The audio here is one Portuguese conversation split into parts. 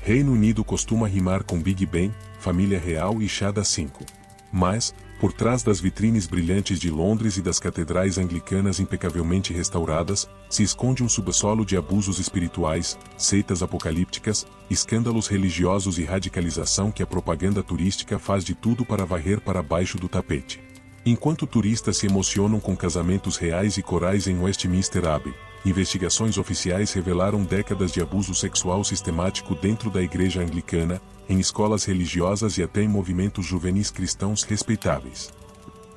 Reino Unido costuma rimar com Big Ben, família real e chá das 5. Mas, por trás das vitrines brilhantes de Londres e das catedrais anglicanas impecavelmente restauradas, se esconde um subsolo de abusos espirituais, seitas apocalípticas, escândalos religiosos e radicalização que a propaganda turística faz de tudo para varrer para baixo do tapete. Enquanto turistas se emocionam com casamentos reais e corais em Westminster Abbey, investigações oficiais revelaram décadas de abuso sexual sistemático dentro da igreja anglicana, em escolas religiosas e até em movimentos juvenis cristãos respeitáveis.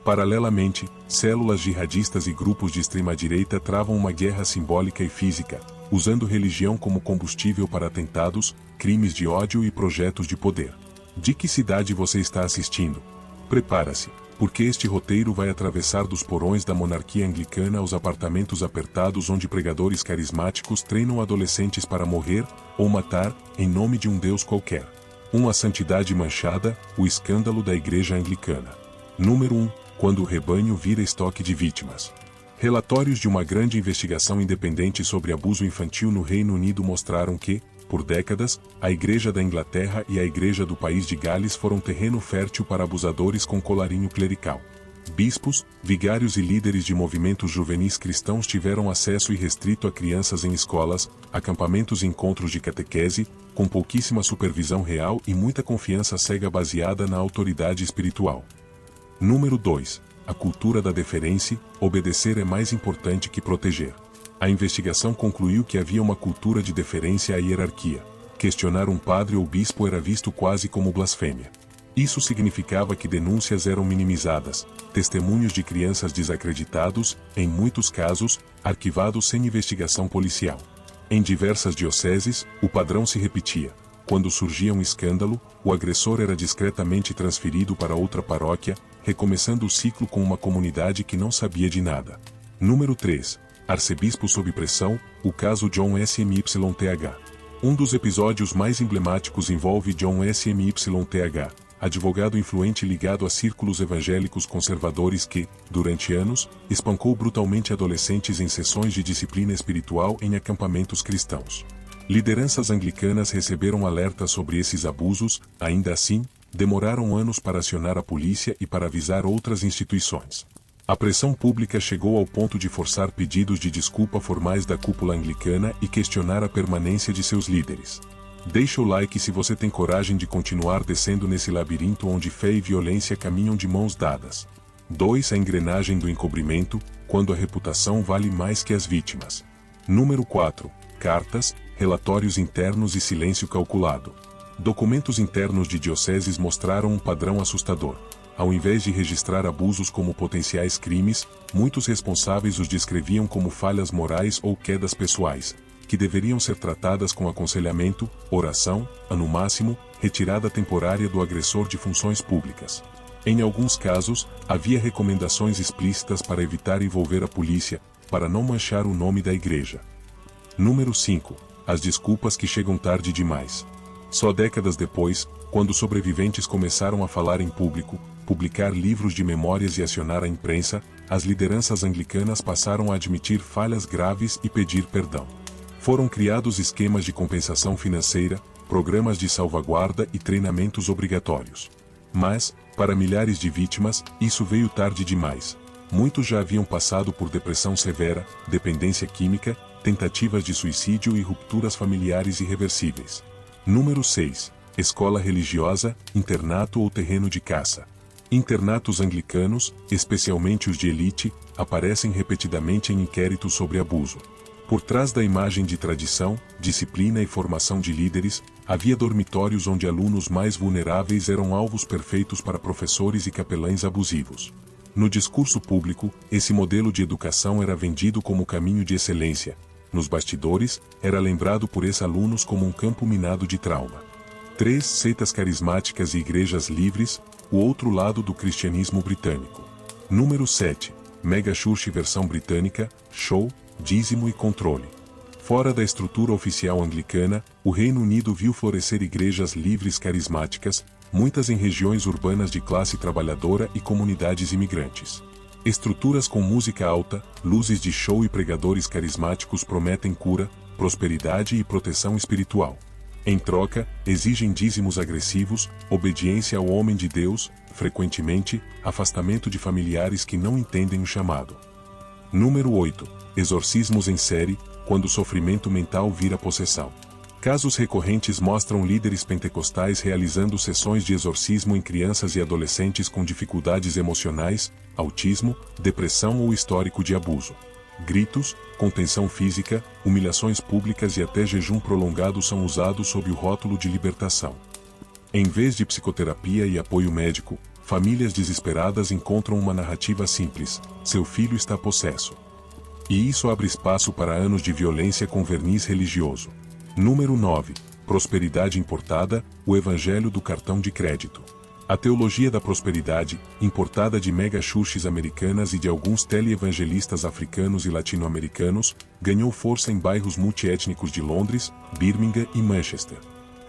Paralelamente, células jihadistas e grupos de extrema-direita travam uma guerra simbólica e física, usando religião como combustível para atentados, crimes de ódio e projetos de poder. De que cidade você está assistindo? Prepara-se, porque este roteiro vai atravessar dos porões da monarquia anglicana aos apartamentos apertados onde pregadores carismáticos treinam adolescentes para morrer, ou matar, em nome de um Deus qualquer. Uma santidade manchada, o escândalo da igreja anglicana. Número 1. Quando o rebanho vira estoque de vítimas. Relatórios de uma grande investigação independente sobre abuso infantil no Reino Unido mostraram que, por décadas, a Igreja da Inglaterra e a Igreja do País de Gales foram terreno fértil para abusadores com colarinho clerical. Bispos, vigários e líderes de movimentos juvenis cristãos tiveram acesso irrestrito a crianças em escolas, acampamentos e encontros de catequese, com pouquíssima supervisão real e muita confiança cega baseada na autoridade espiritual. Número 2. A cultura da deferência, obedecer é mais importante que proteger. A investigação concluiu que havia uma cultura de deferência à hierarquia. Questionar um padre ou bispo era visto quase como blasfêmia. Isso significava que denúncias eram minimizadas, testemunhos de crianças desacreditados, em muitos casos, arquivados sem investigação policial. Em diversas dioceses, o padrão se repetia. Quando surgia um escândalo, o agressor era discretamente transferido para outra paróquia, recomeçando o ciclo com uma comunidade que não sabia de nada. Número 3. Arcebispo sob pressão, o caso John SMYTH. Um dos episódios mais emblemáticos envolve John SMYTH, advogado influente ligado a círculos evangélicos conservadores que, durante anos, espancou brutalmente adolescentes em sessões de disciplina espiritual em acampamentos cristãos. Lideranças anglicanas receberam alertas sobre esses abusos, ainda assim, demoraram anos para acionar a polícia e para avisar outras instituições. A pressão pública chegou ao ponto de forçar pedidos de desculpa formais da cúpula anglicana e questionar a permanência de seus líderes. Deixa o like se você tem coragem de continuar descendo nesse labirinto onde fé e violência caminham de mãos dadas. 2. A engrenagem do encobrimento, quando a reputação vale mais que as vítimas. Número 4. Cartas, relatórios internos e silêncio calculado. Documentos internos de dioceses mostraram um padrão assustador. Ao invés de registrar abusos como potenciais crimes, muitos responsáveis os descreviam como falhas morais ou quedas pessoais, que deveriam ser tratadas com aconselhamento, oração, no máximo, retirada temporária do agressor de funções públicas. Em alguns casos, havia recomendações explícitas para evitar envolver a polícia, para não manchar o nome da igreja. Número 5. As desculpas que chegam tarde demais. Só décadas depois, quando sobreviventes começaram a falar em público, publicar livros de memórias e acionar a imprensa, as lideranças anglicanas passaram a admitir falhas graves e pedir perdão. Foram criados esquemas de compensação financeira, programas de salvaguarda e treinamentos obrigatórios. Mas, para milhares de vítimas, isso veio tarde demais. Muitos já haviam passado por depressão severa, dependência química, tentativas de suicídio e rupturas familiares irreversíveis. Número 6. Escola religiosa, internato ou terreno de caça. Internatos anglicanos, especialmente os de elite, aparecem repetidamente em inquéritos sobre abuso. Por trás da imagem de tradição, disciplina e formação de líderes, havia dormitórios onde alunos mais vulneráveis eram alvos perfeitos para professores e capelães abusivos. No discurso público, esse modelo de educação era vendido como caminho de excelência. Nos bastidores, era lembrado por ex-alunos como um campo minado de trauma. 3. Seitas carismáticas e igrejas livres, o outro lado do cristianismo britânico. Número 7. Mega Church versão britânica, show, dízimo e controle. Fora da estrutura oficial anglicana, o Reino Unido viu florescer igrejas livres carismáticas, muitas em regiões urbanas de classe trabalhadora e comunidades imigrantes. Estruturas com música alta, luzes de show e pregadores carismáticos prometem cura, prosperidade e proteção espiritual. Em troca, exigem dízimos agressivos, obediência ao homem de Deus, frequentemente, afastamento de familiares que não entendem o chamado. Número 8. Exorcismos em série, quando o sofrimento mental vira possessão. Casos recorrentes mostram líderes pentecostais realizando sessões de exorcismo em crianças e adolescentes com dificuldades emocionais, autismo, depressão ou histórico de abuso. Gritos, contenção física, humilhações públicas e até jejum prolongado são usados sob o rótulo de libertação. Em vez de psicoterapia e apoio médico, famílias desesperadas encontram uma narrativa simples: seu filho está possesso. E isso abre espaço para anos de violência com verniz religioso. Número 9. Prosperidade importada, o evangelho do cartão de crédito. A teologia da prosperidade, importada de mega-churches americanas e de alguns teleevangelistas africanos e latino-americanos, ganhou força em bairros multiétnicos de Londres, Birmingham e Manchester.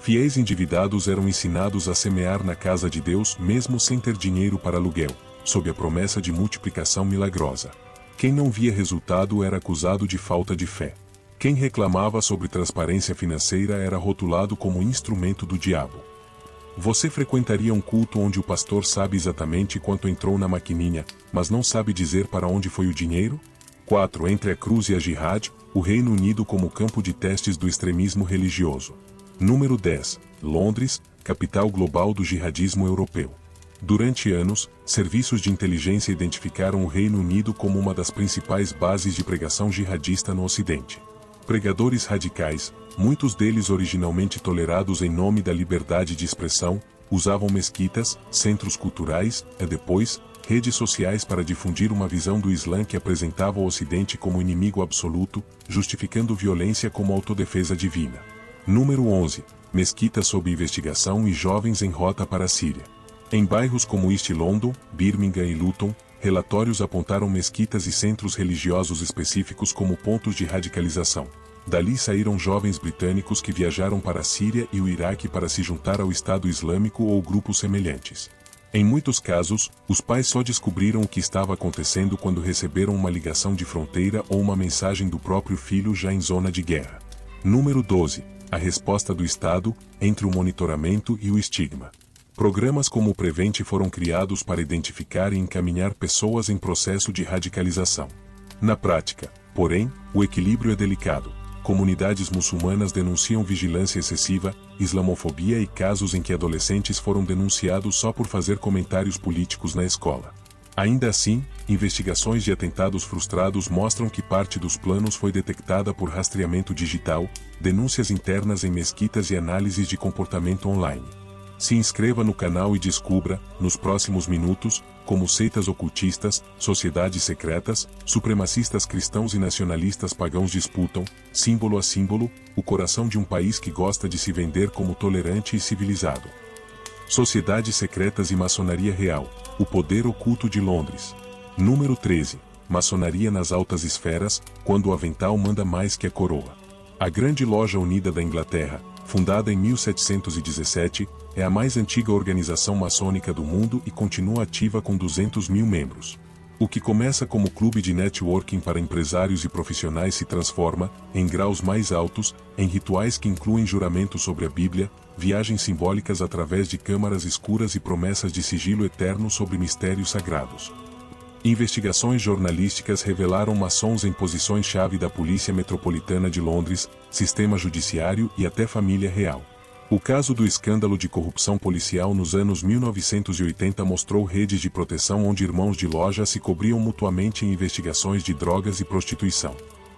Fiéis endividados eram ensinados a semear na casa de Deus mesmo sem ter dinheiro para aluguel, sob a promessa de multiplicação milagrosa. Quem não via resultado era acusado de falta de fé. Quem reclamava sobre transparência financeira era rotulado como instrumento do diabo. Você frequentaria um culto onde o pastor sabe exatamente quanto entrou na maquininha, mas não sabe dizer para onde foi o dinheiro? 4. Entre a cruz e a jihad, o Reino Unido como campo de testes do extremismo religioso. Número 10. Londres, capital global do jihadismo europeu. Durante anos, serviços de inteligência identificaram o Reino Unido como uma das principais bases de pregação jihadista no Ocidente. Pregadores radicais, muitos deles originalmente tolerados em nome da liberdade de expressão, usavam mesquitas, centros culturais, e depois, redes sociais para difundir uma visão do Islã que apresentava o Ocidente como inimigo absoluto, justificando violência como autodefesa divina. Número 11. Mesquitas sob investigação e jovens em rota para a Síria. Em bairros como East London, Birmingham e Luton, relatórios apontaram mesquitas e centros religiosos específicos como pontos de radicalização. Dali saíram jovens britânicos que viajaram para a Síria e o Iraque para se juntar ao Estado Islâmico ou grupos semelhantes. Em muitos casos, os pais só descobriram o que estava acontecendo quando receberam uma ligação de fronteira ou uma mensagem do próprio filho já em zona de guerra. Número 12. A resposta do Estado, entre o monitoramento e o estigma. Programas como o Prevent foram criados para identificar e encaminhar pessoas em processo de radicalização. Na prática, porém, o equilíbrio é delicado. Comunidades muçulmanas denunciam vigilância excessiva, islamofobia e casos em que adolescentes foram denunciados só por fazer comentários políticos na escola. Ainda assim, investigações de atentados frustrados mostram que parte dos planos foi detectada por rastreamento digital, denúncias internas em mesquitas e análises de comportamento online. Se inscreva no canal e descubra, nos próximos minutos, como seitas ocultistas, sociedades secretas, supremacistas cristãos e nacionalistas pagãos disputam, símbolo a símbolo, o coração de um país que gosta de se vender como tolerante e civilizado. Sociedades secretas e maçonaria real, o poder oculto de Londres. Número 13. Maçonaria nas altas esferas, quando o avental manda mais que a coroa. A Grande Loja Unida da Inglaterra, fundada em 1717, é a mais antiga organização maçônica do mundo e continua ativa com 200 mil membros. O que começa como clube de networking para empresários e profissionais se transforma, em graus mais altos, em rituais que incluem juramentos sobre a Bíblia, viagens simbólicas através de câmaras escuras e promessas de sigilo eterno sobre mistérios sagrados. Investigações jornalísticas revelaram maçons em posições-chave da Polícia Metropolitana de Londres, sistema judiciário e até família real. O caso do escândalo de corrupção policial nos anos 1980 mostrou redes de proteção onde irmãos de loja se cobriam mutuamente em investigações de drogas e prostituição.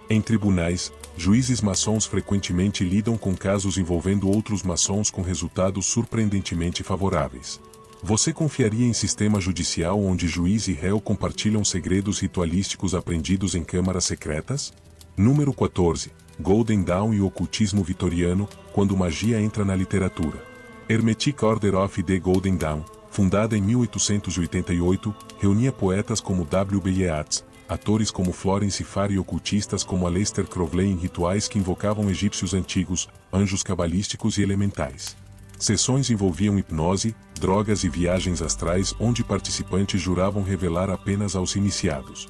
Em tribunais, juízes maçons frequentemente lidam com casos envolvendo outros maçons com resultados surpreendentemente favoráveis. Você confiaria em sistema judicial onde juiz e réu compartilham segredos ritualísticos aprendidos em câmaras secretas? Número 14. Golden Dawn e o ocultismo vitoriano, quando magia entra na literatura. Hermetic Order of the Golden Dawn, fundada em 1888, reunia poetas como W. B. Yeats, atores como Florence Farr e ocultistas como Aleister Crowley em rituais que invocavam egípcios antigos, anjos cabalísticos e elementais. Sessões envolviam hipnose, drogas e viagens astrais onde participantes juravam revelar apenas aos iniciados.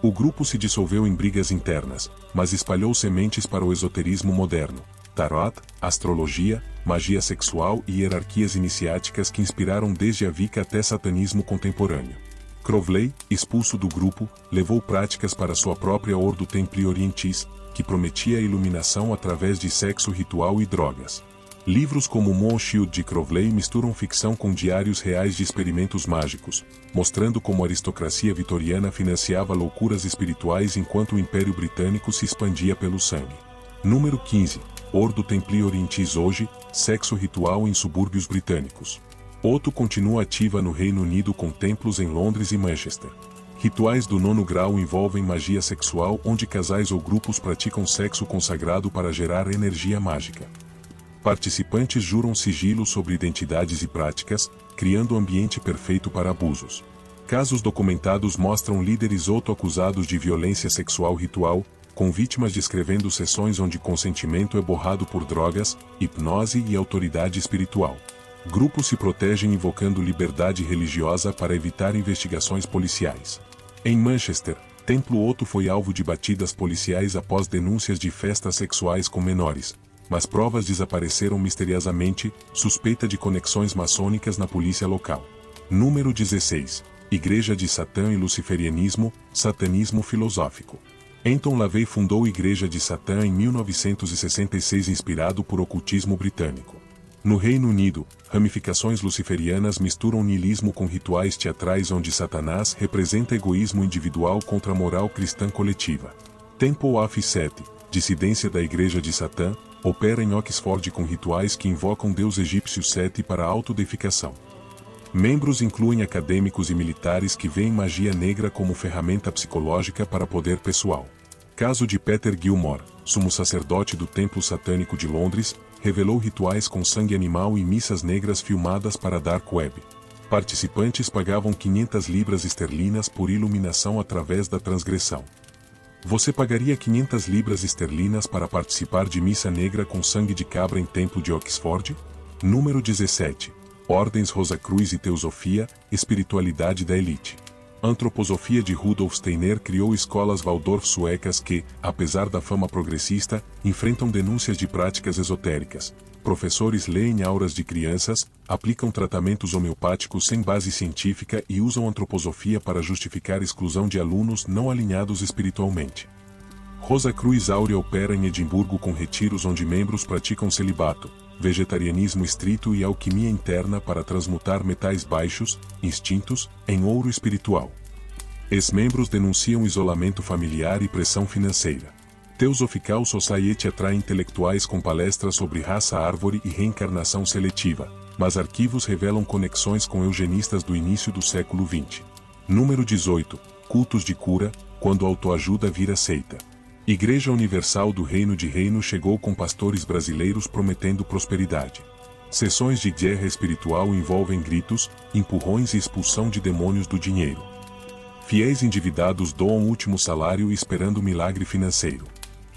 O grupo se dissolveu em brigas internas, mas espalhou sementes para o esoterismo moderno. tarot, astrologia, magia sexual e hierarquias iniciáticas que inspiraram desde a Wicca até satanismo contemporâneo. Crowley, expulso do grupo, levou práticas para sua própria Ordo Templi Orientis, que prometia a iluminação através de sexo ritual e drogas. Livros como Moon Shield de Crowley misturam ficção com diários reais de experimentos mágicos, mostrando como a aristocracia vitoriana financiava loucuras espirituais enquanto o Império Britânico se expandia pelo sangue. Número 15. Ordo Templi Orientis hoje, sexo ritual em subúrbios britânicos. Otto continua ativa no Reino Unido com templos em Londres e Manchester. Rituais do 9º grau envolvem magia sexual onde casais ou grupos praticam sexo consagrado para gerar energia mágica. Participantes juram sigilo sobre identidades e práticas, criando ambiente perfeito para abusos. Casos documentados mostram líderes autoacusados de violência sexual ritual, com vítimas descrevendo sessões onde consentimento é borrado por drogas, hipnose e autoridade espiritual. Grupos se protegem invocando liberdade religiosa para evitar investigações policiais. Em Manchester, Templo Otto foi alvo de batidas policiais após denúncias de festas sexuais com menores, mas provas desapareceram misteriosamente, suspeita de conexões maçônicas na polícia local. Número 16. Igreja de Satã e Luciferianismo, Satanismo Filosófico. Anton LaVey fundou a Igreja de Satã em 1966 inspirado por ocultismo britânico. No Reino Unido, ramificações luciferianas misturam niilismo com rituais teatrais onde Satanás representa egoísmo individual contra a moral cristã coletiva. Temple of Set, dissidência da Igreja de Satã, opera em Oxford com rituais que invocam deus egípcio Sete para a autodeificação. Membros incluem acadêmicos e militares que veem magia negra como ferramenta psicológica para poder pessoal. Caso de Peter Gilmore, sumo sacerdote do Templo Satânico de Londres, revelou rituais com sangue animal e missas negras filmadas para a Dark Web. Participantes pagavam 500 libras esterlinas por iluminação através da transgressão. Você pagaria 500 libras esterlinas para participar de missa negra com sangue de cabra em Templo de Oxford? Número 17. Ordens Rosacruz e Teosofia, Espiritualidade da Elite. Antroposofia de Rudolf Steiner criou escolas Waldorf suecas que, apesar da fama progressista, enfrentam denúncias de práticas esotéricas. Professores leem auras de crianças, aplicam tratamentos homeopáticos sem base científica e usam antroposofia para justificar exclusão de alunos não alinhados espiritualmente. Rosacruz Áurea opera em Edimburgo com retiros onde membros praticam celibato, vegetarianismo estrito e alquimia interna para transmutar metais baixos, instintos, em ouro espiritual. Ex-membros denunciam isolamento familiar e pressão financeira. Theosophical Society atrai intelectuais com palestras sobre raça árvore e reencarnação seletiva, mas arquivos revelam conexões com eugenistas do início do século XX. Número 18. Cultos de cura, quando autoajuda vira seita. Igreja Universal do Reino de Reino chegou com pastores brasileiros prometendo prosperidade. Sessões de guerra espiritual envolvem gritos, empurrões e expulsão de demônios do dinheiro. Fiéis endividados doam o último salário esperando milagre financeiro.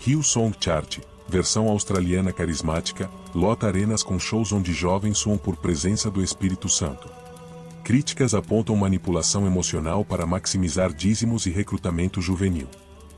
Hillsong Church, versão australiana carismática, lota arenas com shows onde jovens suam por presença do Espírito Santo. Críticas apontam manipulação emocional para maximizar dízimos e recrutamento juvenil.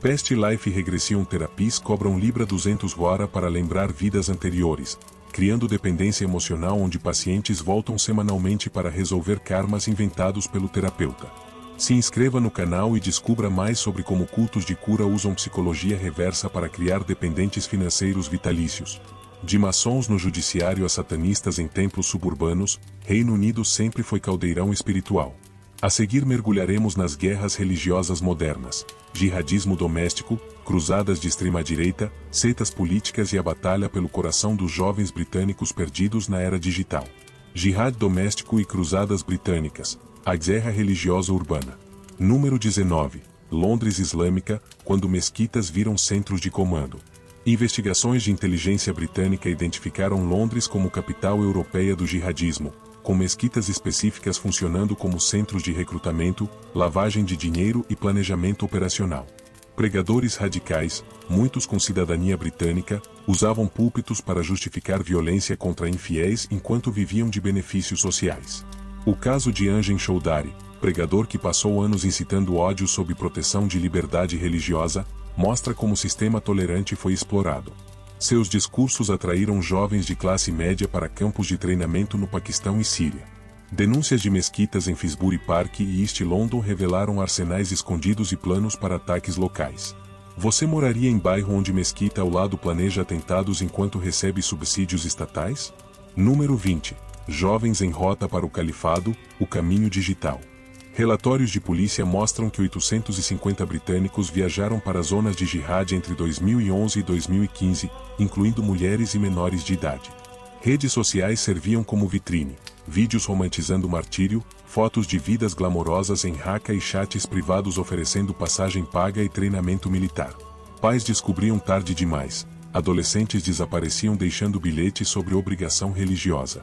Past Life Regression Therapies cobram Libra 200 Guara para lembrar vidas anteriores, criando dependência emocional onde pacientes voltam semanalmente para resolver karmas inventados pelo terapeuta. Se inscreva no canal e descubra mais sobre como cultos de cura usam psicologia reversa para criar dependentes financeiros vitalícios. De maçons no judiciário a satanistas em templos suburbanos, Reino Unido sempre foi caldeirão espiritual. A seguir mergulharemos nas guerras religiosas modernas, jihadismo doméstico, cruzadas de extrema-direita, seitas políticas e a batalha pelo coração dos jovens britânicos perdidos na era digital. Jihad doméstico e cruzadas britânicas, a guerra religiosa urbana. Número 19. Londres Islâmica, quando mesquitas viram centros de comando. Investigações de inteligência britânica identificaram Londres como capital europeia do jihadismo, com mesquitas específicas funcionando como centros de recrutamento, lavagem de dinheiro e planejamento operacional. Pregadores radicais, muitos com cidadania britânica, usavam púlpitos para justificar violência contra infiéis enquanto viviam de benefícios sociais. O caso de Anjen Choudary, pregador que passou anos incitando ódio sob proteção de liberdade religiosa, mostra como o sistema tolerante foi explorado. Seus discursos atraíram jovens de classe média para campos de treinamento no Paquistão e Síria. Denúncias de mesquitas em Finsbury Park e East London revelaram arsenais escondidos e planos para ataques locais. Você moraria em bairro onde mesquita ao lado planeja atentados enquanto recebe subsídios estatais? Número 20. Jovens em rota para o califado, o caminho digital. Relatórios de polícia mostram que 850 britânicos viajaram para zonas de jihad entre 2011 e 2015, incluindo mulheres e menores de idade. Redes sociais serviam como vitrine, vídeos romantizando o martírio, fotos de vidas glamorosas em Raqqa e chats privados oferecendo passagem paga e treinamento militar. Pais descobriam tarde demais, adolescentes desapareciam deixando bilhetes sobre obrigação religiosa.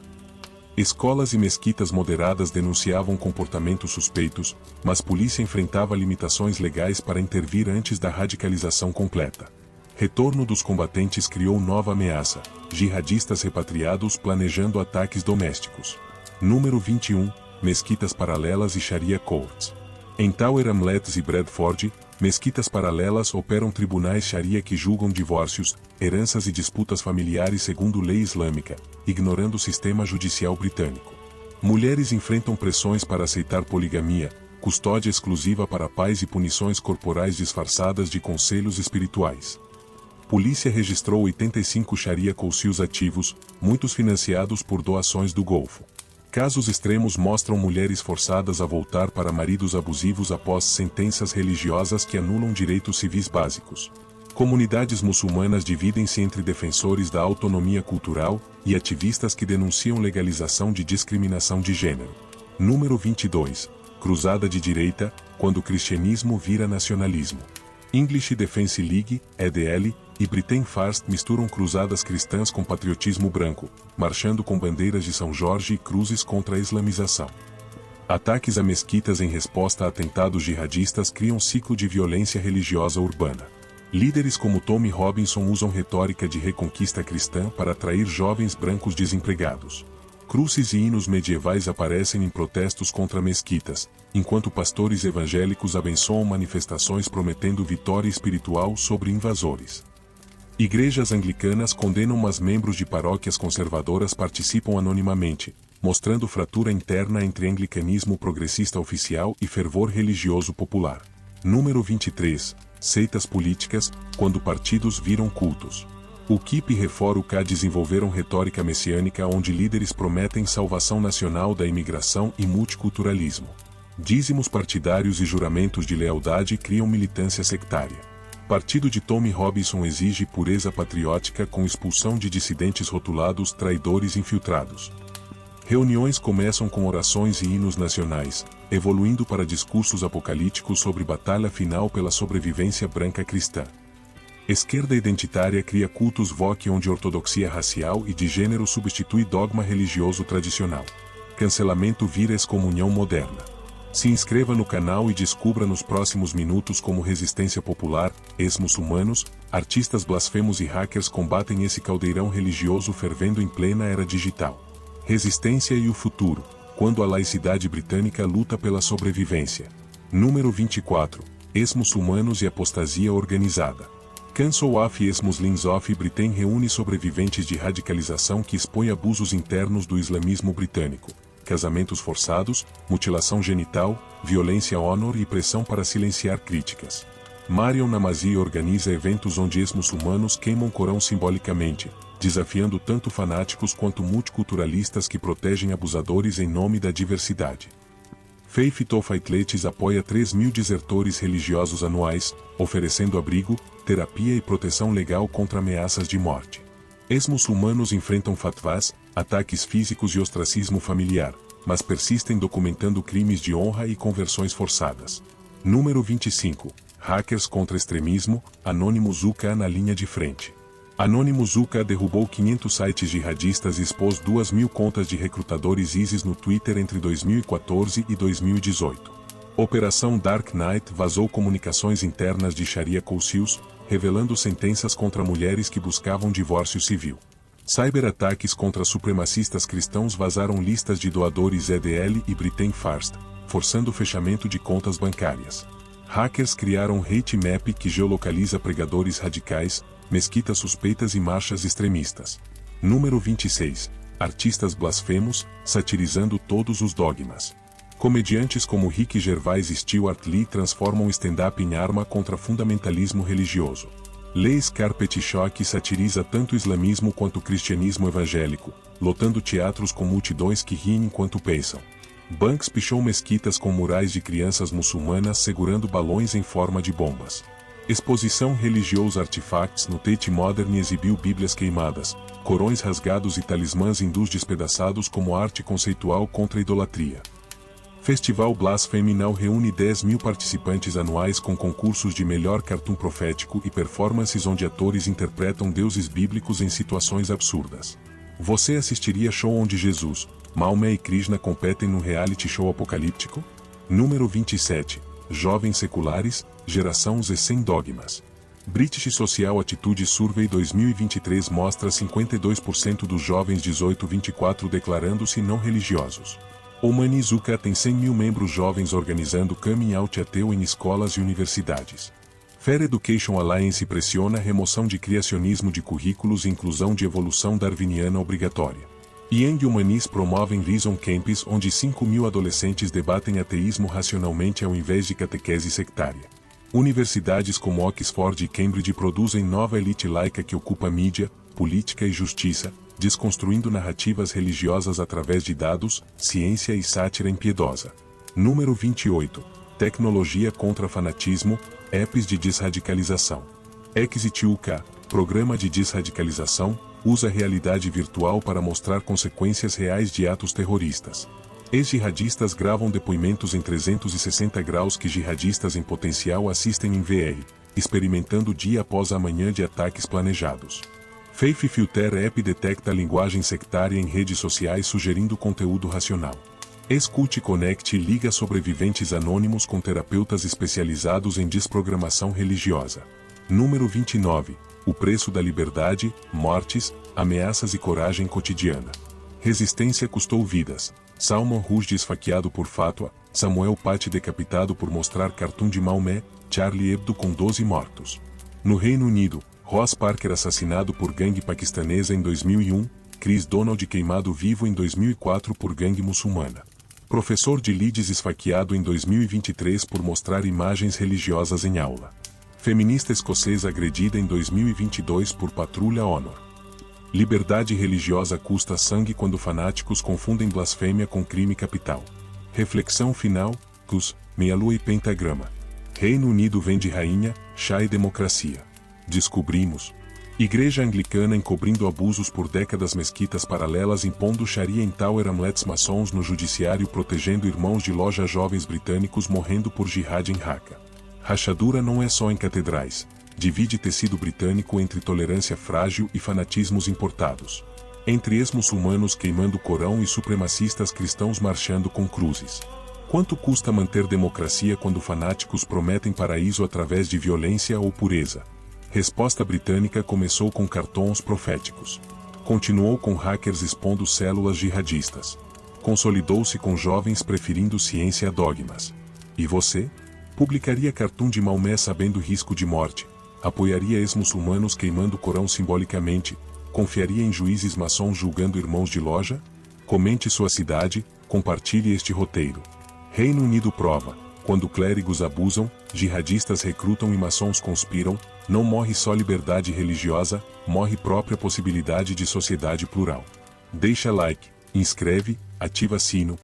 Escolas e mesquitas moderadas denunciavam comportamentos suspeitos, mas polícia enfrentava limitações legais para intervir antes da radicalização completa. Retorno dos combatentes criou nova ameaça, jihadistas repatriados planejando ataques domésticos. Número 21, mesquitas paralelas e Sharia Courts. Em Tower Hamlets e Bradford, mesquitas paralelas operam tribunais Sharia que julgam divórcios, heranças e disputas familiares segundo lei islâmica, ignorando o sistema judicial britânico. Mulheres enfrentam pressões para aceitar poligamia, custódia exclusiva para pais e punições corporais disfarçadas de conselhos espirituais. Polícia registrou 85 Sharia Councils ativos, muitos financiados por doações do Golfo. Casos extremos mostram mulheres forçadas a voltar para maridos abusivos após sentenças religiosas que anulam direitos civis básicos. Comunidades muçulmanas dividem-se entre defensores da autonomia cultural e ativistas que denunciam legalização de discriminação de gênero. Número 22. Cruzada de direita, quando o cristianismo vira nacionalismo. English Defence League, EDL, e Britain First misturam cruzadas cristãs com patriotismo branco, marchando com bandeiras de São Jorge e cruzes contra a islamização. Ataques a mesquitas em resposta a atentados jihadistas criam um ciclo de violência religiosa urbana. Líderes como Tommy Robinson usam retórica de reconquista cristã para atrair jovens brancos desempregados. Cruzes e hinos medievais aparecem em protestos contra mesquitas, enquanto pastores evangélicos abençoam manifestações prometendo vitória espiritual sobre invasores. Igrejas anglicanas condenam, mas membros de paróquias conservadoras participam anonimamente, mostrando fratura interna entre anglicanismo progressista oficial e fervor religioso popular. Número 23. Seitas políticas, quando partidos viram cultos. O KIP e Reform-UK desenvolveram retórica messiânica onde líderes prometem salvação nacional da imigração e multiculturalismo. Dízimos partidários e juramentos de lealdade criam militância sectária. Partido de Tommy Robinson exige pureza patriótica com expulsão de dissidentes rotulados traidores infiltrados. Reuniões começam com orações e hinos nacionais, evoluindo para discursos apocalípticos sobre batalha final pela sobrevivência branca cristã. Esquerda identitária cria cultos VOC onde ortodoxia racial e de gênero substitui dogma religioso tradicional. Cancelamento vira excomunhão moderna. Se inscreva no canal e descubra nos próximos minutos como resistência popular, ex-muçulmanos, artistas blasfemos e hackers combatem esse caldeirão religioso fervendo em plena era digital. Resistência e o futuro, quando a laicidade britânica luta pela sobrevivência. Número 24. Ex-muçulmanos e apostasia organizada. Council of Ex-Muslims of Britain reúne sobreviventes de radicalização que expõe abusos internos do islamismo britânico, casamentos forçados, mutilação genital, violência honor e pressão para silenciar críticas. Mariam Namazi organiza eventos onde ex-muçulmanos queimam Corão simbolicamente, desafiando tanto fanáticos quanto multiculturalistas que protegem abusadores em nome da diversidade. Faith Tofa Atletes apoia 3.000 desertores religiosos anuais, oferecendo abrigo, terapia e proteção legal contra ameaças de morte. Ex-muçulmanos enfrentam fatvás, ataques físicos e ostracismo familiar, mas persistem documentando crimes de honra e conversões forçadas. Número 25. Hackers contra extremismo, Anonymous UK na linha de frente. Anonymous UK derrubou 500 sites jihadistas e expôs 2.000 contas de recrutadores ISIS no Twitter entre 2014 e 2018. Operação Dark Knight vazou comunicações internas de Sharia Councils, revelando sentenças contra mulheres que buscavam divórcio civil. Cyberataques contra supremacistas cristãos vazaram listas de doadores EDL e Britain First, forçando o fechamento de contas bancárias. Hackers criaram um hate map que geolocaliza pregadores radicais, mesquitas suspeitas e marchas extremistas. Número 26. Artistas blasfemos, satirizando todos os dogmas. Comediantes como Ricky Gervais e Stuart Lee transformam o stand-up em arma contra fundamentalismo religioso. Lee Scarpet Shock satiriza tanto o islamismo quanto o cristianismo evangélico, lotando teatros com multidões que riem enquanto pensam. Banks pichou mesquitas com murais de crianças muçulmanas segurando balões em forma de bombas. Exposição Religious Artifacts no Tate Modern exibiu bíblias queimadas, corões rasgados e talismãs hindus despedaçados como arte conceitual contra a idolatria. Festival Blasphemy Now reúne 10.000 participantes anuais com concursos de melhor cartoon profético e performances onde atores interpretam deuses bíblicos em situações absurdas. Você assistiria show onde Jesus, Maomé e Krishna competem num reality show apocalíptico? Número 27. Jovens seculares, geração Z sem dogmas. British Social Attitude Survey 2023 mostra 52% dos jovens 18-24 declarando-se não religiosos. Omanizuka tem 100.000 membros jovens organizando coming out ateu em escolas e universidades. Fair Education Alliance pressiona a remoção de criacionismo de currículos e inclusão de evolução darwiniana obrigatória. Young Humanis promovem Reason Camps onde 5.000 adolescentes debatem ateísmo racionalmente ao invés de catequese sectária. Universidades como Oxford e Cambridge produzem nova elite laica que ocupa mídia, política e justiça, desconstruindo narrativas religiosas através de dados, ciência e sátira impiedosa. Número 28. Tecnologia contra fanatismo, apps de desradicalização. Exit UK, programa de desradicalização, usa realidade virtual para mostrar consequências reais de atos terroristas. Ex-jihadistas gravam depoimentos em 360 graus que jihadistas em potencial assistem em VR, experimentando dia após amanhã de ataques planejados. Faith Filter App detecta linguagem sectária em redes sociais sugerindo conteúdo racional. Escute Connect liga sobreviventes anônimos com terapeutas especializados em desprogramação religiosa. Número 29. O preço da liberdade, mortes, ameaças e coragem cotidiana. Resistência custou vidas. Salman Rushdie esfaqueado por Fatwa, Samuel Paty decapitado por mostrar cartoon de Maomé, Charlie Hebdo com 12 mortos. No Reino Unido, Ross Parker assassinado por gangue paquistanesa em 2001, Chris Donald queimado vivo em 2004 por gangue muçulmana. Professor de Leeds esfaqueado em 2023 por mostrar imagens religiosas em aula. Feminista escocesa agredida em 2022 por patrulha Honor. Liberdade religiosa custa sangue quando fanáticos confundem blasfêmia com crime capital. Reflexão final, CUS, meia-lua e pentagrama. Reino Unido vende rainha, chá e democracia. Descobrimos. Igreja Anglicana encobrindo abusos por décadas, mesquitas paralelas impondo Sharia em Tower Hamlets, maçons no judiciário protegendo irmãos de loja, jovens britânicos morrendo por jihad em Raqqa. Rachadura não é só em catedrais, divide tecido britânico entre tolerância frágil e fanatismos importados. Entre ex-muçulmanos queimando o Corão e supremacistas cristãos marchando com cruzes. Quanto custa manter democracia quando fanáticos prometem paraíso através de violência ou pureza? Resposta britânica começou com cartões proféticos. Continuou com hackers expondo células jihadistas. Consolidou-se com jovens preferindo ciência a dogmas. E você? Publicaria cartoon de Maomé sabendo risco de morte? Apoiaria ex-muçulmanos queimando o Corão simbolicamente? Confiaria em juízes maçons julgando irmãos de loja? Comente sua cidade, compartilhe este roteiro. Reino Unido prova. Quando clérigos abusam, jihadistas recrutam e maçons conspiram, não morre só liberdade religiosa, morre própria possibilidade de sociedade plural. Deixa like, inscreve, ativa sino,